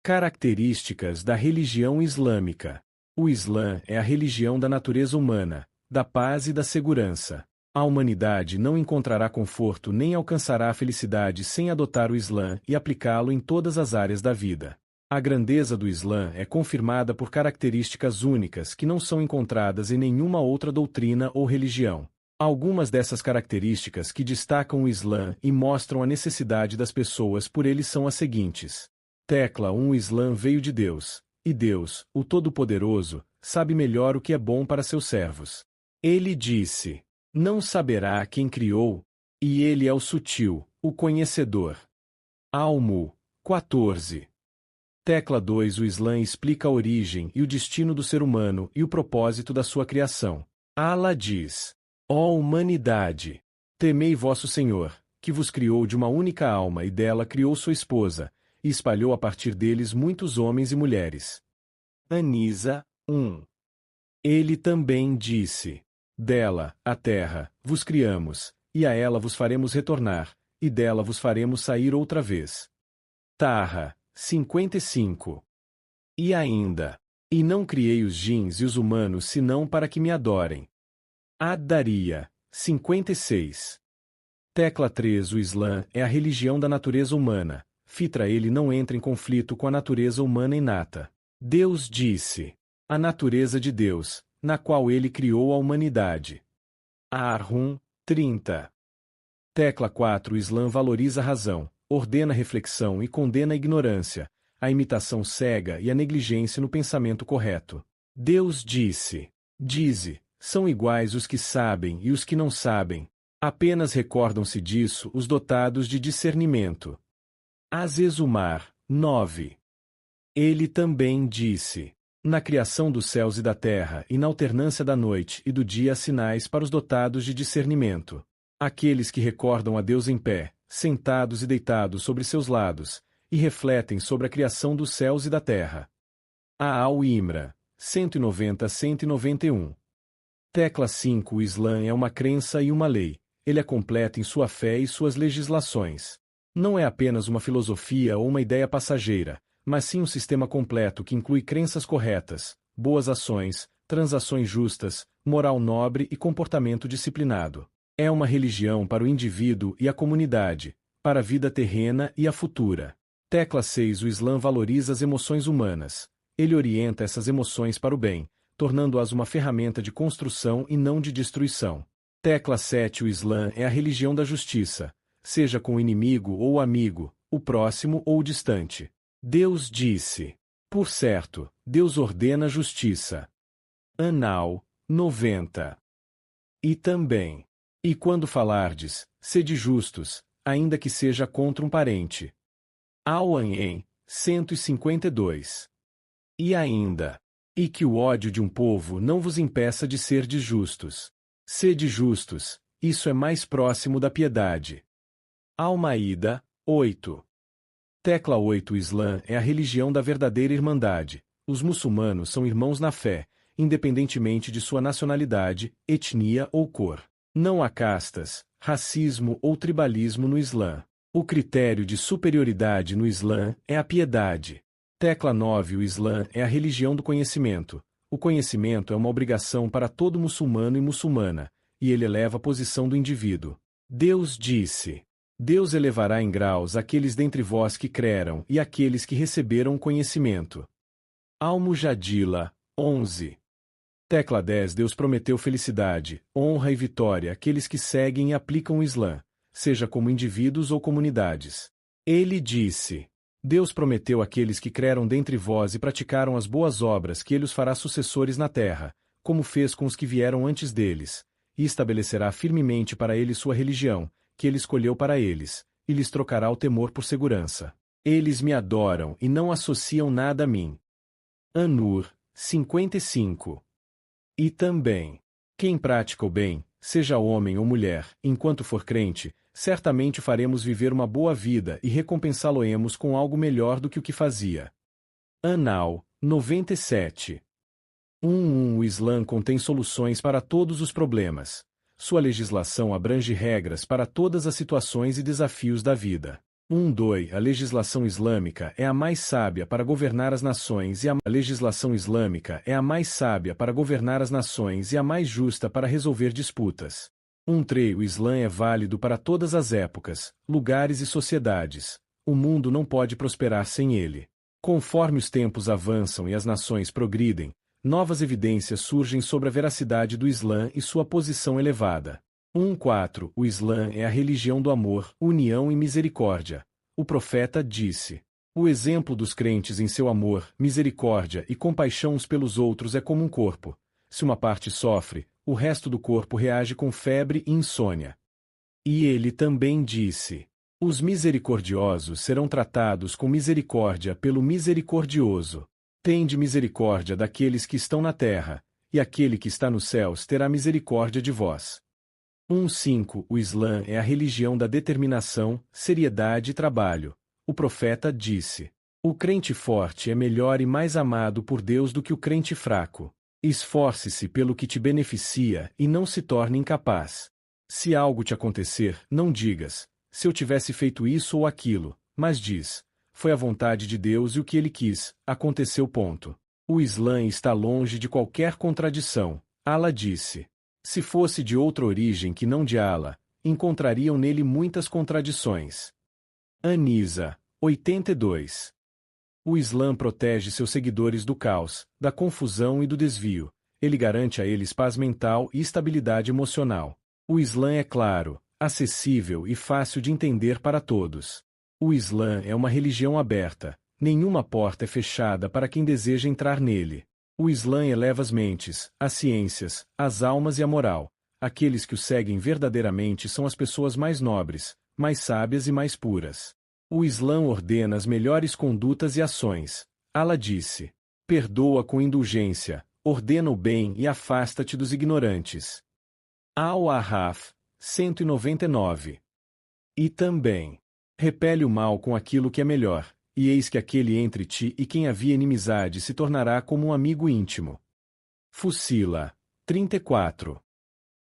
Características da religião islâmica. O Islã é a religião da natureza humana, da paz e da segurança. A humanidade não encontrará conforto nem alcançará a felicidade sem adotar o Islã e aplicá-lo em todas as áreas da vida. A grandeza do Islã é confirmada por características únicas que não são encontradas em nenhuma outra doutrina ou religião. Algumas dessas características que destacam o Islã e mostram a necessidade das pessoas por ele são as seguintes. Tecla 1. O Islã veio de Deus, e Deus, o Todo-Poderoso, sabe melhor o que é bom para seus servos. Ele disse: não saberá quem criou, e ele é o sutil, o conhecedor. Almu 14. Tecla 2. O Islã explica a origem e o destino do ser humano e o propósito da sua criação. Allah diz: ó humanidade! Temei vosso Senhor, que vos criou de uma única alma e dela criou sua esposa, e espalhou a partir deles muitos homens e mulheres. Anisa 1. Ele também disse: dela, a terra, vos criamos, e a ela vos faremos retornar, e dela vos faremos sair outra vez. Tarra 55. E ainda: e não criei os jins e os humanos senão para que me adorem. Ad-Daria 56. Tecla 3. O Islã é a religião da natureza humana. Fitra ele não entra em conflito com a natureza humana inata. Deus disse: a natureza de Deus, na qual ele criou a humanidade. Ar-Rum 30. Tecla 4. O Islã valoriza a razão, ordena a reflexão e condena a ignorância, a imitação cega e a negligência no pensamento correto. Deus disse: dize, são iguais os que sabem e os que não sabem. Apenas recordam-se disso os dotados de discernimento. Az-Zumar 9. Ele também disse: na criação dos céus e da terra e na alternância da noite e do dia há sinais para os dotados de discernimento. Aqueles que recordam a Deus em pé, sentados e deitados sobre seus lados, e refletem sobre a criação dos céus e da terra. Al-Imra 190-191. Tecla 5. O Islã é uma crença e uma lei. Ele é completo em sua fé e suas legislações. Não é apenas uma filosofia ou uma ideia passageira, mas sim um sistema completo que inclui crenças corretas, boas ações, transações justas, moral nobre e comportamento disciplinado. É uma religião para o indivíduo e a comunidade, para a vida terrena e a futura. Tecla 6. O Islã valoriza as emoções humanas. Ele orienta essas emoções para o bem, tornando-as uma ferramenta de construção e não de destruição. Tecla 7. O Islã é a religião da justiça, seja com o inimigo ou o amigo, o próximo ou o distante. Deus disse: por certo, Deus ordena a justiça. Anal 90. E também: e quando falardes, sede justos, ainda que seja contra um parente. Al-An'am 152. E ainda: e que o ódio de um povo não vos impeça de serdes justos. Sede justos, isso é mais próximo da piedade. Al-Maída 8. Tecla 8. O Islã é a religião da verdadeira irmandade. Os muçulmanos são irmãos na fé, independentemente de sua nacionalidade, etnia ou cor. Não há castas, racismo ou tribalismo no Islã. O critério de superioridade no Islã é a piedade. Tecla 9. O Islã é a religião do conhecimento. O conhecimento é uma obrigação para todo muçulmano e muçulmana, e ele eleva a posição do indivíduo. Deus disse: Deus elevará em graus aqueles dentre vós que creram e aqueles que receberam o conhecimento. Al-Mujadila 11. Tecla 10. Deus prometeu felicidade, honra e vitória àqueles que seguem e aplicam o Islã, seja como indivíduos ou comunidades. Ele disse: Deus prometeu àqueles que creram dentre vós e praticaram as boas obras que ele os fará sucessores na terra, como fez com os que vieram antes deles, e estabelecerá firmemente para eles sua religião, que ele escolheu para eles, e lhes trocará o temor por segurança. Eles me adoram e não associam nada a mim. An-Nur 55. E também: quem pratica o bem, seja homem ou mulher, enquanto for crente, certamente faremos viver uma boa vida e recompensá-lo-emos com algo melhor do que o que fazia. Anal 97. 1. O Islã contém soluções para todos os problemas. Sua legislação abrange regras para todas as situações e desafios da vida. 2. A legislação islâmica é a mais sábia para governar as nações e a legislação islâmica é a mais sábia para governar as nações e a mais justa para resolver disputas. 3. O Islã é válido para todas as épocas, lugares e sociedades. O mundo não pode prosperar sem ele. Conforme os tempos avançam e as nações progridem, novas evidências surgem sobre a veracidade do Islã e sua posição elevada. 4. O Islã é a religião do amor, união e misericórdia. O profeta disse: o exemplo dos crentes em seu amor, misericórdia e compaixão uns pelos outros é como um corpo. Se uma parte sofre, o resto do corpo reage com febre e insônia. E ele também disse: os misericordiosos serão tratados com misericórdia pelo misericordioso. Tende misericórdia daqueles que estão na terra, e aquele que está nos céus terá misericórdia de vós. 5. O Islã é a religião da determinação, seriedade e trabalho. O profeta disse: o crente forte é melhor e mais amado por Deus do que o crente fraco. Esforce-se pelo que te beneficia e não se torne incapaz. Se algo te acontecer, não digas: se eu tivesse feito isso ou aquilo, mas diz: foi a vontade de Deus e o que ele quis, aconteceu. O Islã está longe de qualquer contradição. Allah disse: se fosse de outra origem que não de Allah, encontrariam nele muitas contradições. Anisa, 82. O Islã protege seus seguidores do caos, da confusão e do desvio. Ele garante a eles paz mental e estabilidade emocional. O Islã é claro, acessível e fácil de entender para todos. O Islã é uma religião aberta. Nenhuma porta é fechada para quem deseja entrar nele. O Islã eleva as mentes, as ciências, as almas e a moral. Aqueles que o seguem verdadeiramente são as pessoas mais nobres, mais sábias e mais puras. O Islã ordena as melhores condutas e ações. Allah disse: perdoa com indulgência, ordena o bem e afasta-te dos ignorantes. Al-Araf, 199. E também: repele o mal com aquilo que é melhor. E eis que aquele entre ti e quem havia inimizade se tornará como um amigo íntimo. Fusila, 34.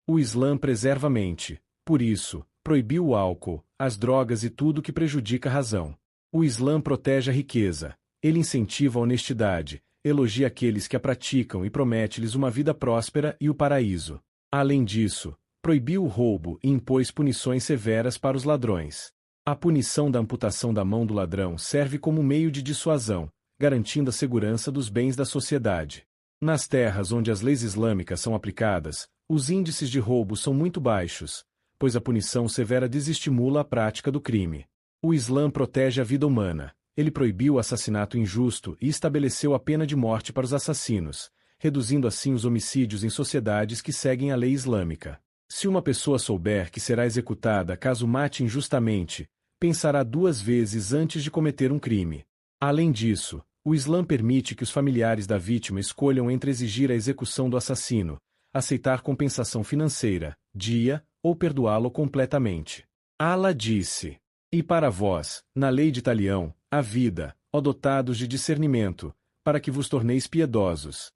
O Islã preserva a mente, por isso, proibiu o álcool, as drogas e tudo que prejudica a razão. O Islã protege a riqueza, ele incentiva a honestidade, elogia aqueles que a praticam e promete-lhes uma vida próspera e o paraíso. Além disso, proibiu o roubo e impôs punições severas para os ladrões. A punição da amputação da mão do ladrão serve como meio de dissuasão, garantindo a segurança dos bens da sociedade. Nas terras onde as leis islâmicas são aplicadas, os índices de roubo são muito baixos, pois a punição severa desestimula a prática do crime. O Islã protege a vida humana. Ele proibiu o assassinato injusto e estabeleceu a pena de morte para os assassinos, reduzindo assim os homicídios em sociedades que seguem a lei islâmica. Se uma pessoa souber que será executada caso mate injustamente, pensará duas vezes antes de cometer um crime. Além disso, o Islã permite que os familiares da vítima escolham entre exigir a execução do assassino, aceitar compensação financeira, dia, ou perdoá-lo completamente. Allah disse: e para vós, na lei de Talião, a vida, ó dotados de discernimento, para que vos torneis piedosos.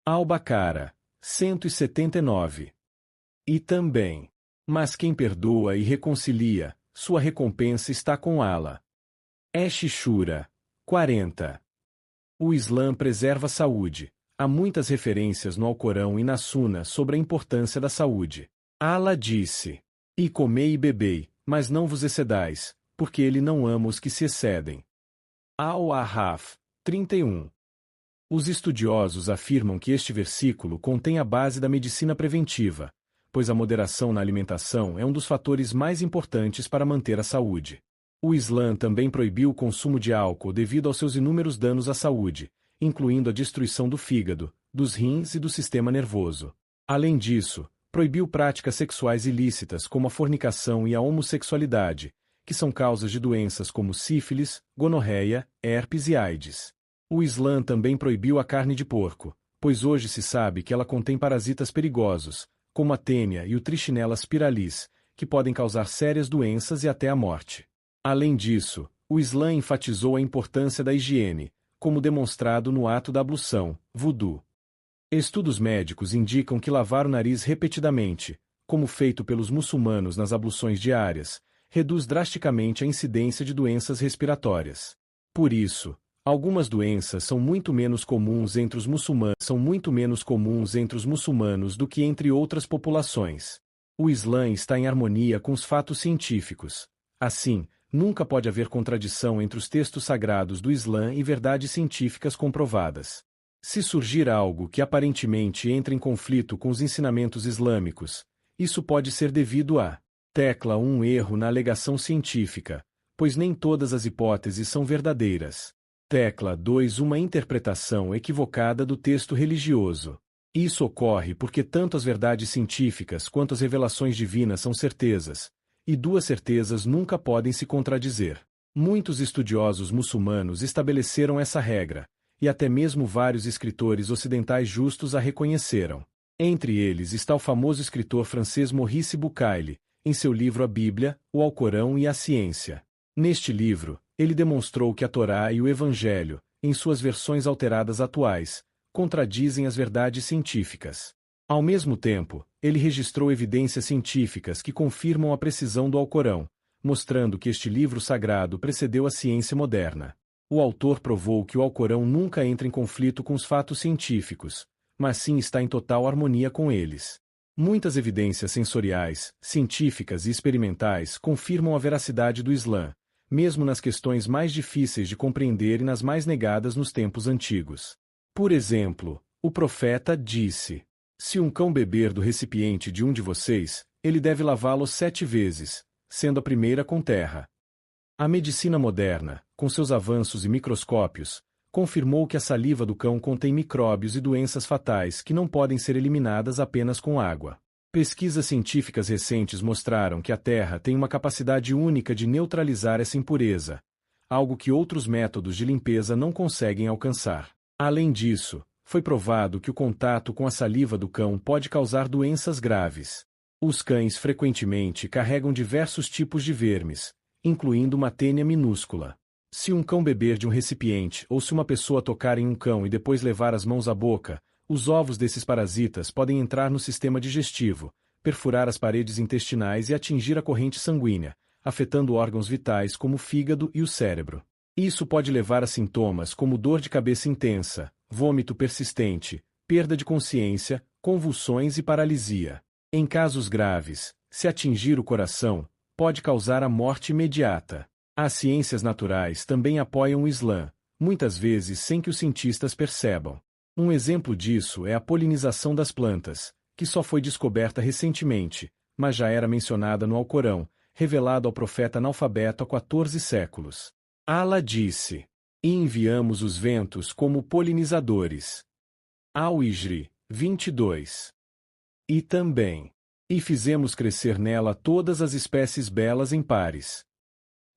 Al-Baqara, 179. E também: mas quem perdoa e reconcilia, sua recompensa está com Allah. Shura, 40. O Islã preserva a saúde. Há muitas referências no Alcorão e na Suna sobre a importância da saúde. Allah disse: e comei e bebei, mas não vos excedais, porque ele não ama os que se excedem. Al-Araf, 31. Os estudiosos afirmam que este versículo contém a base da medicina preventiva, pois a moderação na alimentação é um dos fatores mais importantes para manter a saúde. O Islã também proibiu o consumo de álcool devido aos seus inúmeros danos à saúde, incluindo a destruição do fígado, dos rins e do sistema nervoso. Além disso, proibiu práticas sexuais ilícitas como a fornicação e a homossexualidade, que são causas de doenças como sífilis, gonorreia, herpes e AIDS. O Islã também proibiu a carne de porco, pois hoje se sabe que ela contém parasitas perigosos, como a tênia e o Trichinella spiralis, que podem causar sérias doenças e até a morte. Além disso, o Islã enfatizou a importância da higiene, como demonstrado no ato da ablução, vudu. Estudos médicos indicam que lavar o nariz repetidamente, como feito pelos muçulmanos nas abluções diárias, reduz drasticamente a incidência de doenças respiratórias. Por isso, algumas doenças são muito menos comuns entre os muçulmanos do que entre outras populações. O Islã está em harmonia com os fatos científicos. Assim, nunca pode haver contradição entre os textos sagrados do Islã e verdades científicas comprovadas. Se surgir algo que aparentemente entra em conflito com os ensinamentos islâmicos, isso pode ser devido a tecla 1 erro na alegação científica, pois nem todas as hipóteses são verdadeiras. Tecla 2 uma interpretação equivocada do texto religioso. Isso ocorre porque tanto as verdades científicas quanto as revelações divinas são certezas, e duas certezas nunca podem se contradizer. Muitos estudiosos muçulmanos estabeleceram essa regra, e até mesmo vários escritores ocidentais justos a reconheceram. Entre eles está o famoso escritor francês Maurice Bucaille, em seu livro A Bíblia, o Alcorão e a Ciência. Neste livro, ele demonstrou que a Torá e o Evangelho, em suas versões alteradas atuais, contradizem as verdades científicas. Ao mesmo tempo, ele registrou evidências científicas que confirmam a precisão do Alcorão, mostrando que este livro sagrado precedeu a ciência moderna. O autor provou que o Alcorão nunca entra em conflito com os fatos científicos, mas sim está em total harmonia com eles. Muitas evidências sensoriais, científicas e experimentais confirmam a veracidade do Islã, mesmo nas questões mais difíceis de compreender e nas mais negadas nos tempos antigos. Por exemplo, o profeta disse: se um cão beber do recipiente de um de vocês, ele deve lavá-lo 7 vezes, sendo a primeira com terra. A medicina moderna, com seus avanços e microscópios, confirmou que a saliva do cão contém micróbios e doenças fatais que não podem ser eliminadas apenas com água. Pesquisas científicas recentes mostraram que a terra tem uma capacidade única de neutralizar essa impureza, algo que outros métodos de limpeza não conseguem alcançar. Além disso, foi provado que o contato com a saliva do cão pode causar doenças graves. Os cães frequentemente carregam diversos tipos de vermes, incluindo uma tênia minúscula. Se um cão beber de um recipiente ou se uma pessoa tocar em um cão e depois levar as mãos à boca, os ovos desses parasitas podem entrar no sistema digestivo, perfurar as paredes intestinais e atingir a corrente sanguínea, afetando órgãos vitais como o fígado e o cérebro. Isso pode levar a sintomas como dor de cabeça intensa, vômito persistente, perda de consciência, convulsões e paralisia. Em casos graves, se atingir o coração, pode causar a morte imediata. As ciências naturais também apoiam o Islã, muitas vezes sem que os cientistas percebam. Um exemplo disso é a polinização das plantas, que só foi descoberta recentemente, mas já era mencionada no Alcorão, revelado ao profeta analfabeto há 14 séculos. Allah disse: e enviamos os ventos como polinizadores. Al-Hijr 22. E também, e fizemos crescer nela todas as espécies belas em pares.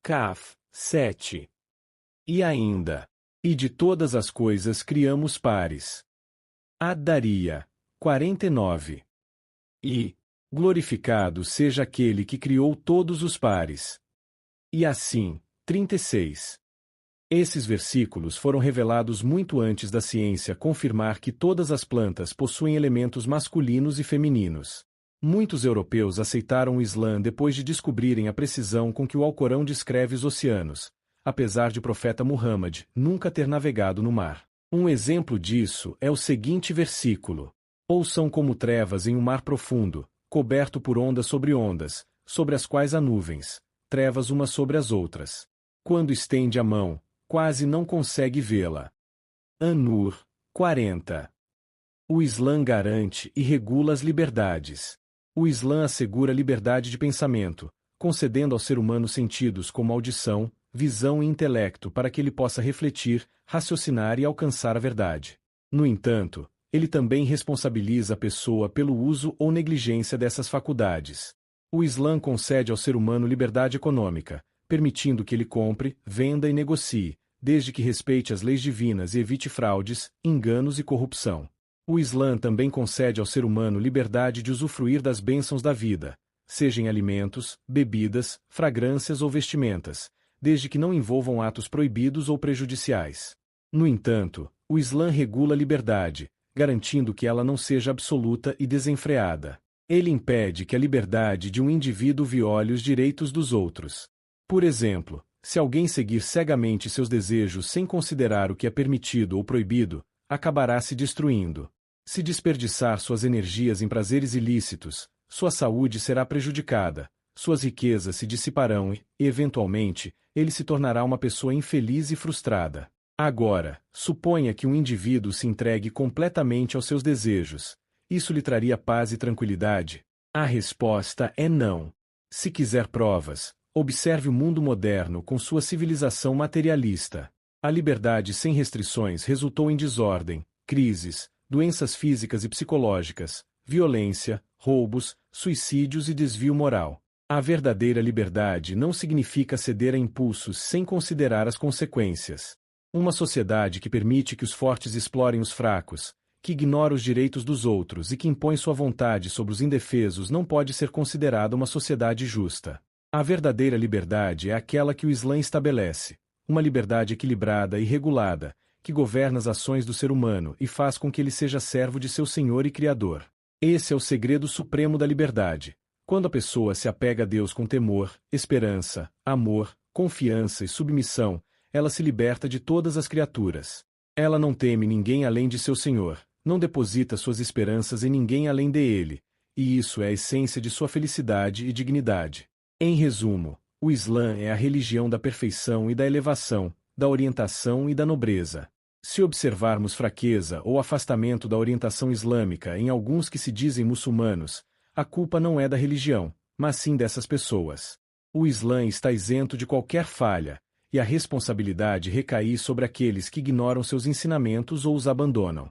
Kaf 7. E ainda, e de todas as coisas criamos pares. Ad-Dariya 49. E, glorificado seja aquele que criou todos os pares. E assim, 36. Esses versículos foram revelados muito antes da ciência confirmar que todas as plantas possuem elementos masculinos e femininos. Muitos europeus aceitaram o Islã depois de descobrirem a precisão com que o Alcorão descreve os oceanos, apesar de o profeta Muhammad nunca ter navegado no mar. Um exemplo disso é o seguinte versículo: ou são como trevas em um mar profundo, coberto por ondas, sobre as quais há nuvens, trevas umas sobre as outras. Quando estende a mão, quase não consegue vê-la. An-Nur 40. O Islã garante e regula as liberdades. O Islã assegura liberdade de pensamento, concedendo ao ser humano sentidos como audição, visão e intelecto para que ele possa refletir, raciocinar e alcançar a verdade. No entanto, ele também responsabiliza a pessoa pelo uso ou negligência dessas faculdades. O Islã concede ao ser humano liberdade econômica, permitindo que ele compre, venda e negocie, desde que respeite as leis divinas e evite fraudes, enganos e corrupção. O Islã também concede ao ser humano liberdade de usufruir das bênçãos da vida, seja em alimentos, bebidas, fragrâncias ou vestimentas, desde que não envolvam atos proibidos ou prejudiciais. No entanto, o Islã regula a liberdade, garantindo que ela não seja absoluta e desenfreada. Ele impede que a liberdade de um indivíduo viole os direitos dos outros. Por exemplo, se alguém seguir cegamente seus desejos sem considerar o que é permitido ou proibido, acabará se destruindo. Se desperdiçar suas energias em prazeres ilícitos, sua saúde será prejudicada, suas riquezas se dissiparão e, eventualmente, ele se tornará uma pessoa infeliz e frustrada. Agora, suponha que um indivíduo se entregue completamente aos seus desejos. Isso lhe traria paz e tranquilidade? A resposta é não. Se quiser provas, observe o mundo moderno com sua civilização materialista. A liberdade sem restrições resultou em desordem, crises, doenças físicas e psicológicas, violência, roubos, suicídios e desvio moral. A verdadeira liberdade não significa ceder a impulsos sem considerar as consequências. Uma sociedade que permite que os fortes explorem os fracos, que ignora os direitos dos outros e que impõe sua vontade sobre os indefesos não pode ser considerada uma sociedade justa. A verdadeira liberdade é aquela que o Islã estabelece, uma liberdade equilibrada e regulada, que governa as ações do ser humano e faz com que ele seja servo de seu Senhor e Criador. Esse é o segredo supremo da liberdade. Quando a pessoa se apega a Deus com temor, esperança, amor, confiança e submissão, ela se liberta de todas as criaturas. Ela não teme ninguém além de seu Senhor, não deposita suas esperanças em ninguém além de Ele, e isso é a essência de sua felicidade e dignidade. Em resumo, o Islã é a religião da perfeição e da elevação, da orientação e da nobreza. Se observarmos fraqueza ou afastamento da orientação islâmica em alguns que se dizem muçulmanos, a culpa não é da religião, mas sim dessas pessoas. O Islã está isento de qualquer falha, e a responsabilidade recai sobre aqueles que ignoram seus ensinamentos ou os abandonam.